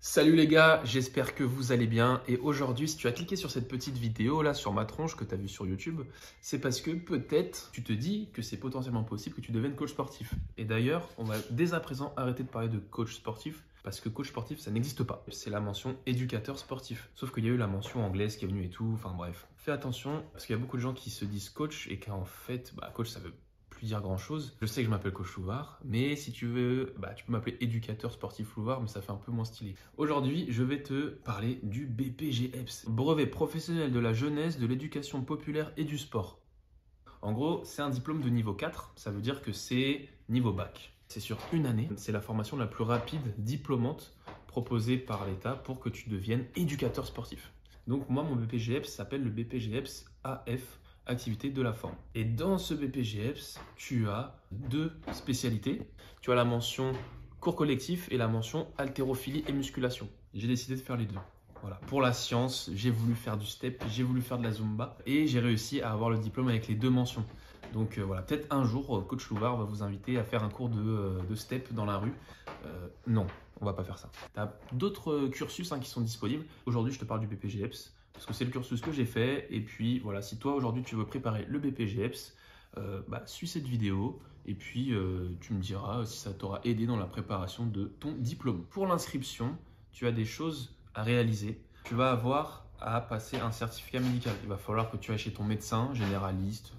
Salut les gars, j'espère que vous allez bien et aujourd'hui si tu as cliqué sur cette petite vidéo là sur ma tronche que tu as vue sur YouTube, c'est parce que peut-être tu te dis que c'est potentiellement possible que tu deviennes coach sportif. Et d'ailleurs, on va dès à présent arrêter de parler de coach sportif parce que coach sportif ça n'existe pas. C'est la mention éducateur sportif. Sauf qu'il y a eu la mention anglaise qui est venue et tout, enfin bref. Fais attention parce qu'il y a beaucoup de gens qui se disent coach et qu'en fait, coach ça veut plus dire grand chose. Je sais que je m'appelle Coach Louvard, mais si tu veux, tu peux m'appeler éducateur sportif Louvard, mais ça fait un peu moins stylé. Aujourd'hui, je vais te parler du BPGEPS, brevet professionnel de la jeunesse, de l'éducation populaire et du sport. En gros, c'est un diplôme de niveau 4, ça veut dire que c'est niveau bac. C'est sur une année, c'est la formation la plus rapide, diplômante, proposée par l'État pour que tu deviennes éducateur sportif. Donc moi, mon BPGEPS s'appelle le BPGEPS AF, activité de la forme. Et dans ce BPGEPS, tu as deux spécialités. Tu as la mention cours collectif et la mention haltérophilie et musculation. J'ai décidé de faire les deux. Voilà. Pour la science, j'ai voulu faire du step, j'ai voulu faire de la zumba et j'ai réussi à avoir le diplôme avec les deux mentions. Donc voilà, peut-être un jour, Coach Louvard va vous inviter à faire un cours de step dans la rue. Non, on va pas faire ça. Tu as d'autres cursus qui sont disponibles. Aujourd'hui, je te parle du BPGEPS. Parce que c'est le cursus que j'ai fait. Et puis voilà, si toi aujourd'hui tu veux préparer le BPGEPS, suis cette vidéo et puis tu me diras si ça t'aura aidé dans la préparation de ton diplôme. Pour l'inscription, tu as des choses à réaliser. Tu vas avoir à passer un certificat médical. Il va falloir que tu ailles chez ton médecin généraliste,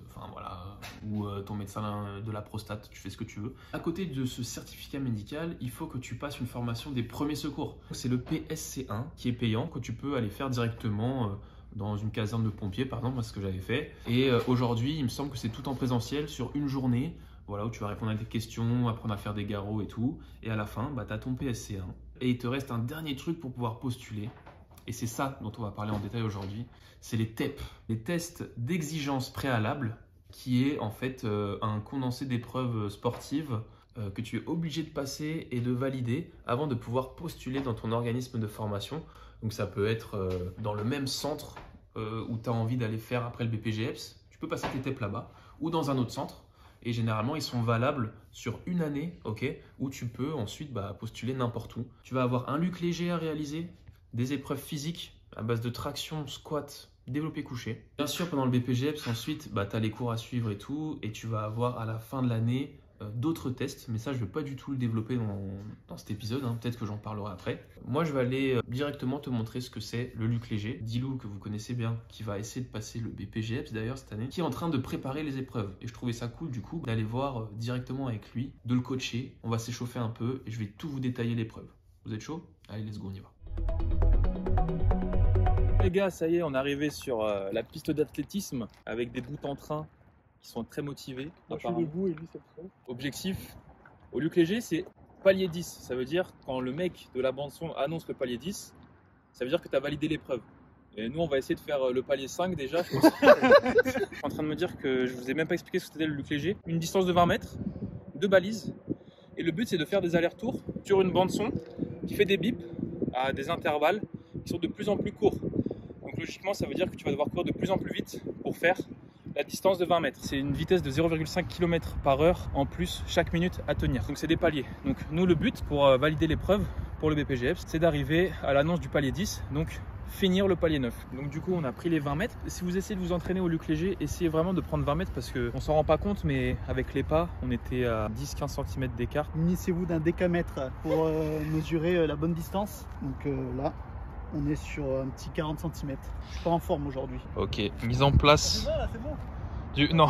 ou ton médecin de la prostate, tu fais ce que tu veux. À côté de ce certificat médical, il faut que tu passes une formation des premiers secours. C'est le PSC1 qui est payant, que tu peux aller faire directement dans une caserne de pompiers, par exemple, c'est ce que j'avais fait. Et aujourd'hui, il me semble que c'est tout en présentiel sur une journée, voilà, où tu vas répondre à des questions, apprendre à faire des garrots et tout. Et à la fin, tu as ton PSC1. Et il te reste un dernier truc pour pouvoir postuler. Et c'est ça dont on va parler en détail aujourd'hui, c'est les TEP, les tests d'exigence préalable, qui est en fait un condensé d'épreuves sportives que tu es obligé de passer et de valider avant de pouvoir postuler dans ton organisme de formation. Donc ça peut être dans le même centre où tu as envie d'aller faire après le BPGEPS, tu peux passer tes TEP là-bas, ou dans un autre centre. Et généralement, ils sont valables sur une année, où tu peux ensuite postuler n'importe où. Tu vas avoir un LUC léger à réaliser, des épreuves physiques à base de traction, squat, développé couché. Bien sûr, pendant le BPGEPS, ensuite, tu as les cours à suivre et tout, et tu vas avoir à la fin de l'année d'autres tests, mais ça, je ne vais pas du tout le développer dans cet épisode, peut-être que j'en parlerai après. Moi, je vais aller directement te montrer ce que c'est le LUC léger. Dilou, que vous connaissez bien, qui va essayer de passer le BPGEPS d'ailleurs cette année, qui est en train de préparer les épreuves. Et je trouvais ça cool du coup d'aller voir directement avec lui, de le coacher. On va s'échauffer un peu et je vais tout vous détailler l'épreuve. Vous êtes chaud? Allez, let's go, on y va. Les gars, ça y est, on est arrivé sur la piste d'athlétisme avec des bouts en train qui sont très motivés. Moi, je suis debout et lui, c'est trop. Objectif au LUC léger, c'est palier 10. Ça veut dire quand le mec de la bande-son annonce le palier 10, ça veut dire que tu as validé l'épreuve. Et nous, on va essayer de faire le palier 5 déjà. Je suis en train de me dire que je vous ai même pas expliqué ce que c'était le LUC léger. Une distance de 20 mètres, 2 balises. Et le but, c'est de faire des allers-retours sur une bande-son qui fait des bips à des intervalles qui sont de plus en plus courts. Donc logiquement, ça veut dire que tu vas devoir courir de plus en plus vite pour faire la distance de 20 mètres. C'est une vitesse de 0,5 km/h en plus chaque minute à tenir. Donc c'est des paliers. Donc nous, le but pour valider l'épreuve pour le BPGEPS, c'est d'arriver à l'annonce du palier 10, donc finir le palier 9. Donc du coup, on a pris les 20 mètres. Si vous essayez de vous entraîner au LUC léger, essayez vraiment de prendre 20 mètres parce qu'on s'en rend pas compte, mais avec les pas, on était à 10-15 cm d'écart. Munissez-vous d'un décamètre pour mesurer la bonne distance. Donc là, on est sur un petit 40 cm. Je suis pas en forme aujourd'hui. Ok, mise en place. C'est bon là, c'est bon. Non.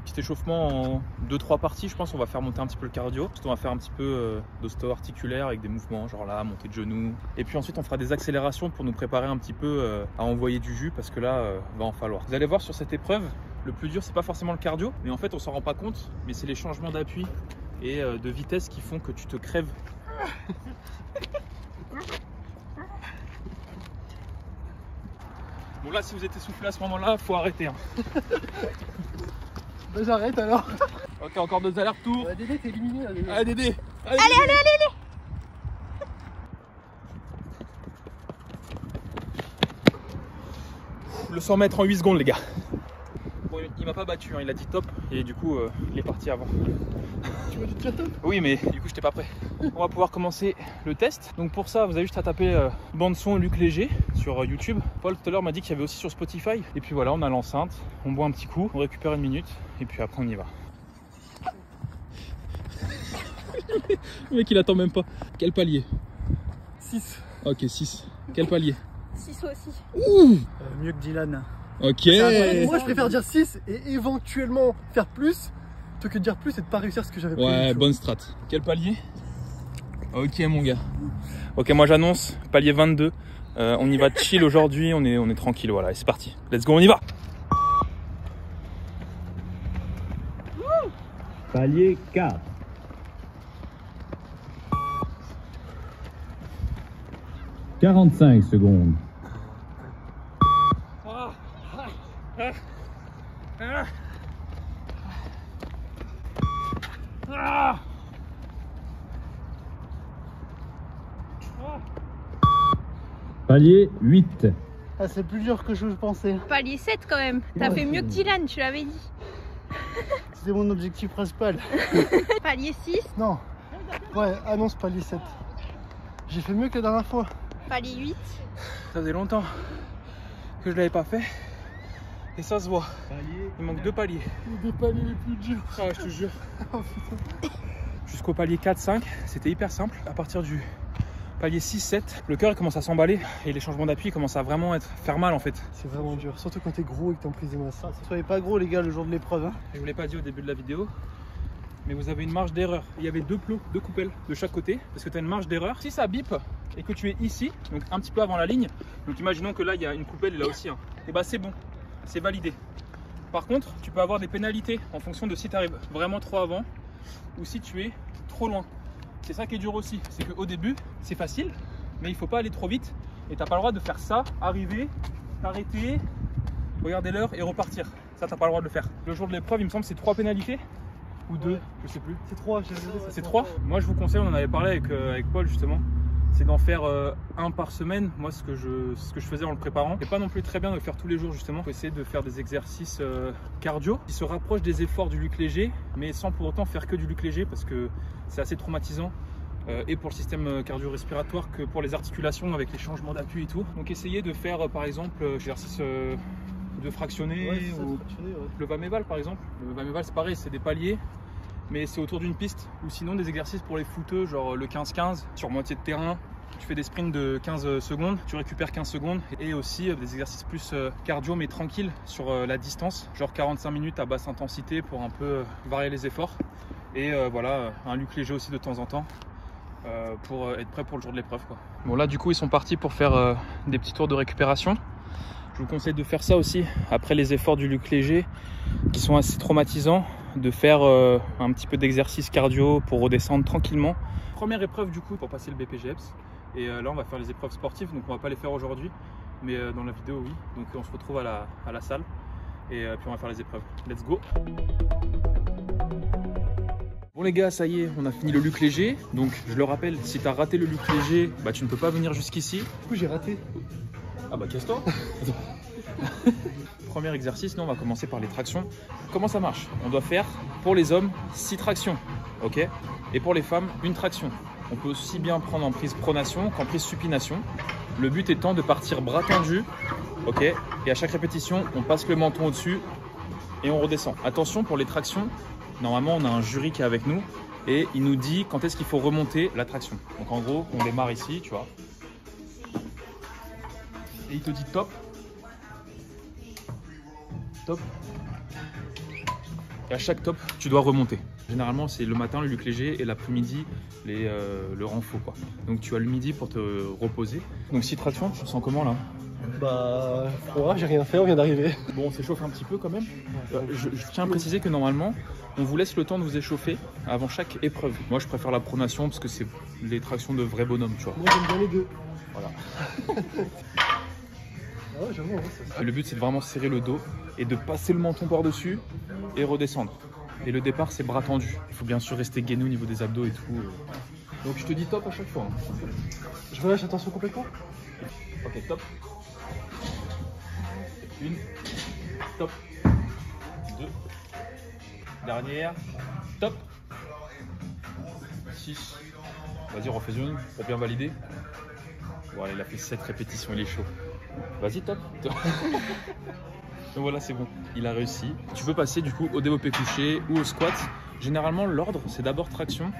Petit échauffement en 2-3 parties, je pense. On va faire monter un petit peu le cardio. Ensuite, on va faire un petit peu d'ostéo-articulaire avec des mouvements, genre là, montée de genoux. Et puis ensuite, on fera des accélérations pour nous préparer un petit peu à envoyer du jus parce que là, va en falloir. Vous allez voir sur cette épreuve, le plus dur, c'est pas forcément le cardio, mais en fait, on s'en rend pas compte. Mais c'est les changements d'appui et de vitesse qui font que tu te crèves. Bon là, si vous êtes essoufflé à ce moment-là, faut arrêter. J'arrête alors. Ok, encore 2 allers-retours. Dédé, t'es éliminé là. Dédé. Allez Dédé. Allez. Le 100 mètres en 8 secondes les gars. Bon, il m'a pas battu, il a dit top et du coup il est parti avant. Tu m'as dit déjà top. Oui, mais du coup, j'étais pas prêt. On va pouvoir commencer le test. Donc pour ça, vous avez juste à taper bande son Luc Léger sur YouTube. Paul tout à l'heure m'a dit qu'il y avait aussi sur Spotify. Et puis voilà, on a l'enceinte, on boit un petit coup, on récupère une minute et puis après on y va. Le mec il attend même pas. Quel palier? 6. Ok, 6. Quel palier? 6 aussi. Mieux que Dylan. Ok. Moi, je préfère dire 6 et éventuellement faire plus plutôt que de dire plus et de pas réussir ce que j'avais prévu. Ouais, bonne strat. Quel palier? Ok mon gars. Ok, moi j'annonce palier 22. On y va chill aujourd'hui, on est tranquille, voilà, et c'est parti. Let's go, on y va. Palier 4. 45 secondes. Palier 8. Ah, c'est plus dur que je pensais. Palier 7 quand même. T'as fait mieux que Dylan, tu l'avais dit. C'était mon objectif principal. Palier 6. Non. Ouais, annonce palier 7. J'ai fait mieux que la dernière fois. Palier 8. Ça faisait longtemps que je l'avais pas fait. Et ça se voit. Il manque 2 paliers. Les 2 paliers les plus durs. Ah ouais, je te jure. Jusqu'au palier 4-5, c'était hyper simple. À partir du palier 6-7, le cœur il commence à s'emballer et les changements d'appui commencent à vraiment faire mal en fait. C'est vraiment dur, surtout quand t'es gros et que t'es en prise de masse. Soyez pas gros les gars le jour de l'épreuve. Hein. Je vous l'ai pas dit au début de la vidéo, mais vous avez une marge d'erreur. Il y avait 2 plots, 2 coupelles de chaque côté, parce que tu as une marge d'erreur. Si ça bip et que tu es ici, donc un petit peu avant la ligne, donc imaginons que là il y a une coupelle et là aussi, hein, et bah c'est bon, c'est validé. Par contre, tu peux avoir des pénalités en fonction de si tu arrives vraiment trop avant ou si tu es trop loin. C'est ça qui est dur aussi, c'est qu'au début c'est facile, mais il faut pas aller trop vite et t'as pas le droit de faire ça, arriver, t'arrêter, regarder l'heure et repartir. Ça t'as pas le droit de le faire. Le jour de l'épreuve, il me semble c'est 3 pénalités ou 2, je sais plus. C'est 3, C'est 3. Moi je vous conseille, on en avait parlé avec Paul justement, c'est d'en faire un par semaine. Moi ce que je faisais en le préparant. C'est pas non plus très bien de le faire tous les jours justement. Il faut essayer de faire des exercices cardio qui se rapprochent des efforts du Luc Léger, mais sans pour autant faire que du Luc Léger parce que c'est assez traumatisant. Et pour le système cardio-respiratoire que pour les articulations avec les changements d'appui et tout. Donc essayez de faire par exemple exercice de fractionné ou le Vaméval par exemple. Le Vaméval c'est pareil, c'est des paliers mais c'est autour d'une piste ou sinon des exercices pour les footeux genre le 15-15 sur moitié de terrain. Tu fais des sprints de 15 secondes, tu récupères 15 secondes et aussi des exercices plus cardio mais tranquilles sur la distance, genre 45 minutes à basse intensité pour un peu varier les efforts. Et voilà, un Luc Léger aussi de temps en temps. Pour être prêt pour le jour de l'épreuve. Bon là du coup ils sont partis pour faire des petits tours de récupération. Je vous conseille de faire ça aussi après les efforts du Luc Léger qui sont assez traumatisants, de faire un petit peu d'exercice cardio pour redescendre tranquillement. Première épreuve du coup pour passer le BPGEPS et là on va faire les épreuves sportives donc on va pas les faire aujourd'hui mais dans la vidéo oui. Donc on se retrouve à la salle et puis on va faire les épreuves. Let's go. Bon les gars, ça y est, on a fini le Luc Léger. Donc je le rappelle, si tu as raté le Luc Léger, bah, tu ne peux pas venir jusqu'ici. Du coup j'ai raté. Ah bah casse-toi. Premier exercice, nous on va commencer par les tractions. Comment ça marche? On doit faire pour les hommes 6 tractions, ok? Et pour les femmes, 1 traction. On peut aussi bien prendre en prise pronation qu'en prise supination. Le but étant de partir bras tendus, ok? Et à chaque répétition, on passe le menton au-dessus et on redescend. Attention pour les tractions. Normalement, on a un jury qui est avec nous et il nous dit quand est-ce qu'il faut remonter la traction. Donc en gros, on démarre ici, tu vois. Et il te dit top. Top. Et à chaque top, tu dois remonter. Généralement, c'est le matin le Luc Léger et l'après-midi le renfort, quoi. Donc tu as le midi pour te reposer. Donc 6 tractions, tu te sens comment là? Bah, froid, j'ai rien fait, on vient d'arriver. Bon, on s'échauffe un petit peu quand même. Je tiens à préciser que normalement, on vous laisse le temps de vous échauffer avant chaque épreuve. Moi, je préfère la pronation parce que c'est les tractions de vrais bonhommes, tu vois. Moi j'aime bien les deux. Voilà. Ah ouais, j'avoue, ça. Le but, c'est de vraiment serrer le dos et de passer le menton par-dessus et redescendre. Et le départ, c'est bras tendus. Il faut bien sûr rester gainé au niveau des abdos et tout. Donc, je te dis top à chaque fois. Hein. Je relâche attention complètement. Ok, top. 1, top. 2. Dernière, top. 6. Vas-y, refais une pour bien valider. Voilà, il a fait 7 répétitions, il est chaud. Vas-y, top. Donc voilà, c'est bon, il a réussi. Tu peux passer du coup au développé couché ou au squat. Généralement, l'ordre, c'est d'abord traction,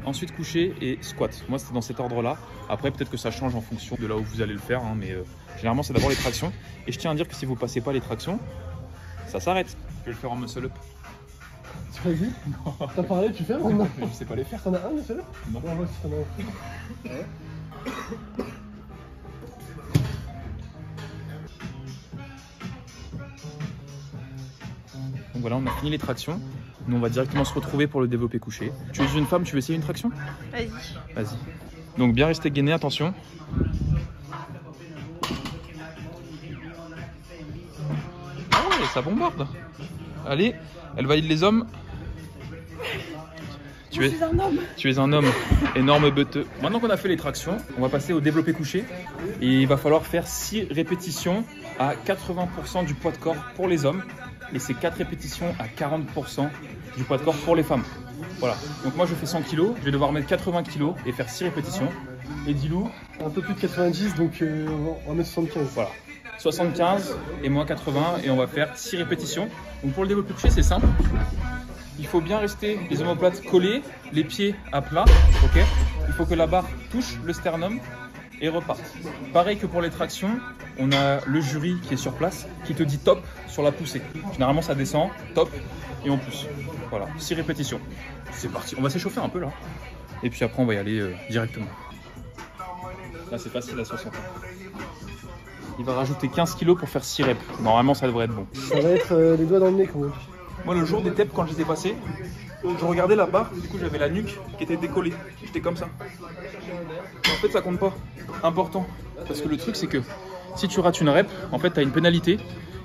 ensuite couché et squat. Moi, c'était dans cet ordre-là. Après, peut-être que ça change en fonction de là où vous allez le faire, hein, mais généralement, c'est d'abord les tractions. Et je tiens à dire que si vous ne passez pas les tractions, ça s'arrête. Je vais le faire en muscle-up. Tu vas-y? T'as parlé, tu fais ou non? Je sais pas les faire. T'en as un, le seul? Non. Ouais, si t'en as un. Ouais. Donc voilà, on a fini les tractions. Nous, on va directement se retrouver pour le développé couché. Tu es une femme, tu veux essayer une traction? Vas-y. Vas-y. Donc bien rester gainé, attention. Ah ouais, ça bombarde. Allez, elle valide les hommes. Tu es un homme, énorme beuteux. Maintenant qu'on a fait les tractions, on va passer au développé couché. Et il va falloir faire 6 répétitions à 80% du poids de corps pour les hommes. Et c'est 4 répétitions à 40% du poids de corps pour les femmes. Voilà. Donc moi je fais 100 kg, je vais devoir mettre 80 kg et faire 6 répétitions. Et Dilou, un peu plus de 90, donc on va mettre 75. Voilà. 75 et moins 80 et on va faire 6 répétitions. Donc pour le développé couché, c'est simple. Il faut bien rester les omoplates collées, les pieds à plat. Ok. Il faut que la barre touche le sternum et reparte. Pareil que pour les tractions, on a le jury qui est sur place qui te dit top sur la poussée. Généralement ça descend, top et on pousse. Voilà, 6 répétitions. C'est parti, on va s'échauffer un peu là. Et puis après on va y aller directement. Là c'est facile à 60. Il va rajouter 15 kg pour faire 6 reps. Normalement ça devrait être bon. Ça va être les doigts dans le nez comme on dit. Moi le jour des TEP quand j'étais passé, je regardais la barre, du coup j'avais la nuque qui était décollée. J'étais comme ça. En fait ça compte pas. Important. Parce que le truc c'est que si tu rates une rep, en fait tu as une pénalité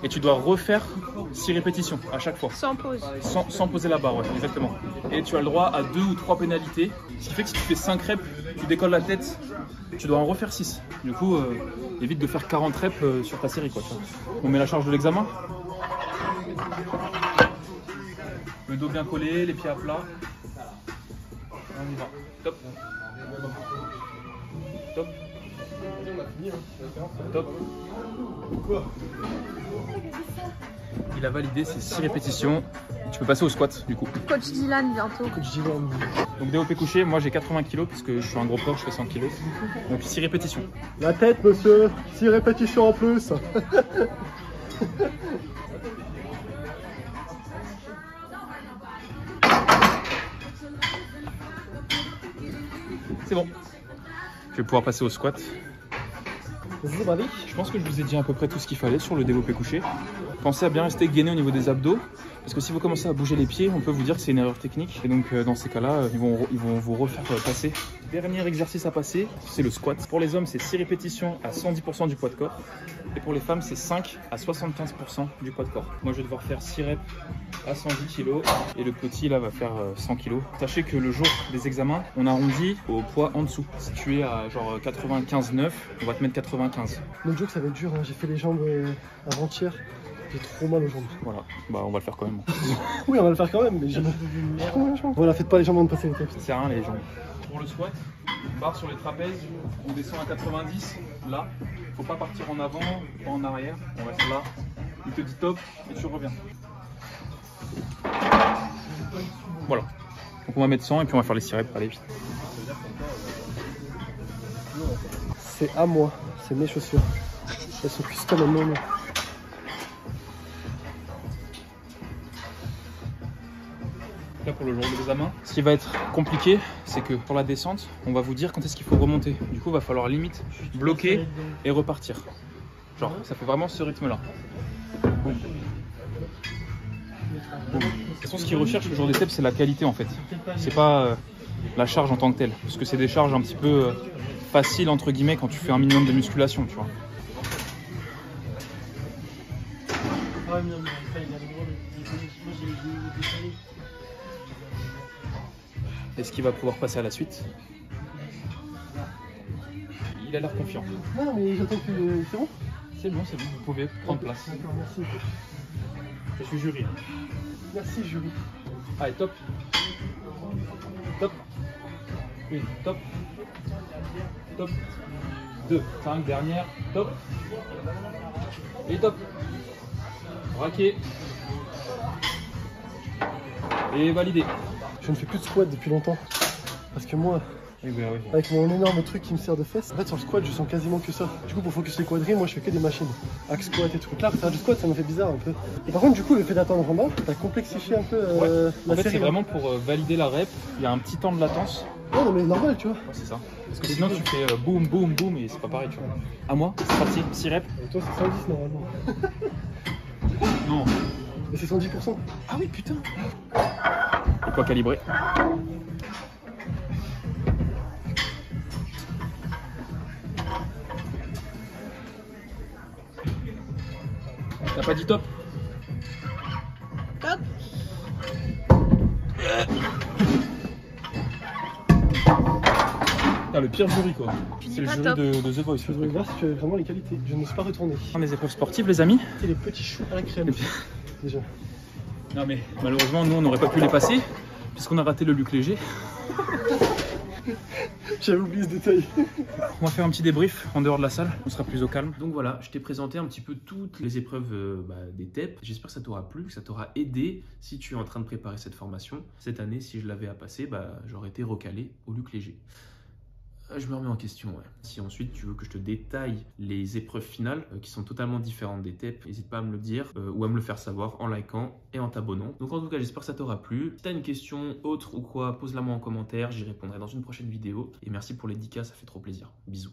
et tu dois refaire 6 répétitions à chaque fois. Sans pause. Sans poser la barre, ouais, exactement. Et tu as le droit à 2 ou 3 pénalités. Ce qui fait que si tu fais 5 reps, tu décolles la tête, tu dois en refaire 6. Du coup, évite de faire 40 reps sur ta série, quoi. Tu vois. On met la charge de l'examen. Le dos bien collé, les pieds à plat. On y va. Top. Top. Top. Il a validé ses 6 répétitions. Tu peux passer au squat du coup. Coach Dylan bientôt. Coach Dylan. Donc développé couché, moi j'ai 80 kg puisque je suis un gros porc, je fais 100 kg. Donc 6 répétitions. La tête, monsieur. 6 répétitions en plus. C'est bon. Je vais pouvoir passer au squat. Vas-y. Je pense que je vous ai dit à peu près tout ce qu'il fallait sur le développé couché. Pensez à bien rester gainé au niveau des abdos. Parce que si vous commencez à bouger les pieds, on peut vous dire que c'est une erreur technique. Et donc dans ces cas-là, ils vont vous refaire passer. Dernier exercice à passer, c'est le squat. Pour les hommes, c'est 6 répétitions à 110% du poids de corps. Et pour les femmes, c'est 5 à 75% du poids de corps. Moi, je vais devoir faire 6 reps à 110 kg. Et le petit, là, va faire 100 kg. Sachez que le jour des examens, on arrondit au poids en dessous. Si tu es à genre 95,9, on va te mettre 95. Le joke, ça va être dur. Hein. J'ai fait les jambes avant-hier. J'ai trop mal aux jambes. Voilà, bah on va le faire quand même. Oui, on va le faire quand même, mais j'ai trop mal aux jambes. Voilà, faites pas les jambes avant de passer les tests. Ça sert à rien les jambes. Pour le squat, barre sur les trapèzes, on descend à 90, là. Faut pas partir en avant, pas en arrière, on reste là. Il te dit top et tu reviens. Voilà. Donc on va mettre 100 et puis on va faire les 6 reps, allez vite. C'est à moi, c'est mes chaussures. Elles sont custom à moi. Là pour le jour de l'examen, ce qui va être compliqué, c'est que pour la descente, on va vous dire quand est-ce qu'il faut remonter. Du coup, il va falloir limite bloquer et repartir. Genre, ça fait vraiment ce rythme-là. Boum. Boum. De toute façon, ce qu'ils recherchent le jour des steps, c'est la qualité en fait. C'est pas la charge en tant que telle, parce que c'est des charges un petit peu faciles entre guillemets quand tu fais un minimum de musculation, tu vois. Est-ce qu'il va pouvoir passer à la suite? Il a l'air confiant. Non, mais j'attends que. C'est bon? C'est bon, vous pouvez prendre place. D'accord, merci. Je suis jury. Merci, Julie. Allez, top. Top. 1, top. Top. 2, 5, dernière, top. Et top. Raqué. Et validé. Je ne fais plus de squat depuis longtemps. Parce que moi, Eh ben oui. avec mon énorme truc qui me sert de fesse, en fait sur le squat je sens quasiment que ça. Du coup pour focus les quadrilles, moi je fais que des machines. Axe squat et tout. Là faire du squat ça me fait bizarre un peu. Et par contre du coup le fait d'attendre en bas, ça complexifie un peu Ouais. la En fait, série. c'est vraiment pour valider la rep. Il y a un petit temps de latence. Ouais, non mais normal tu vois. Ouais, c'est ça. Parce que sinon, tu fais boum, boum, boum et c'est pas pareil, tu vois. À moi, c'est parti. 6 reps. Et toi c'est 110 normalement. Non. Mais c'est 110%. Ah oui, putain. Et quoi calibrer? T'as pas dit top? Top. Ah, le pire jury quoi. Tu dis C'est le pas jury top. de The Voice. Je voudrais voir si tu as vraiment les qualités. Je ne suis pas retourné. Les épreuves sportives, les amis. C'est les petits choux à la crème. Déjà. Non mais malheureusement, nous on n'aurait pas pu les passer puisqu'on a raté le Luc Léger. J'avais oublié ce détail. On va faire un petit débrief en dehors de la salle. On sera plus au calme. Donc voilà, je t'ai présenté un petit peu toutes les épreuves des TEP. J'espère que ça t'aura plu, que ça t'aura aidé si tu es en train de préparer cette formation. Cette année, si je l'avais à passer, j'aurais été recalé au Luc Léger. Je me remets en question, ouais. Si ensuite tu veux que je te détaille les épreuves finales qui sont totalement différentes des TEP, n'hésite pas à me le dire ou à me le faire savoir en likant et en t'abonnant. Donc en tout cas, j'espère que ça t'aura plu. Si tu as une question autre ou quoi, pose-la moi en commentaire, j'y répondrai dans une prochaine vidéo. Et merci pour les 10K, ça fait trop plaisir. Bisous.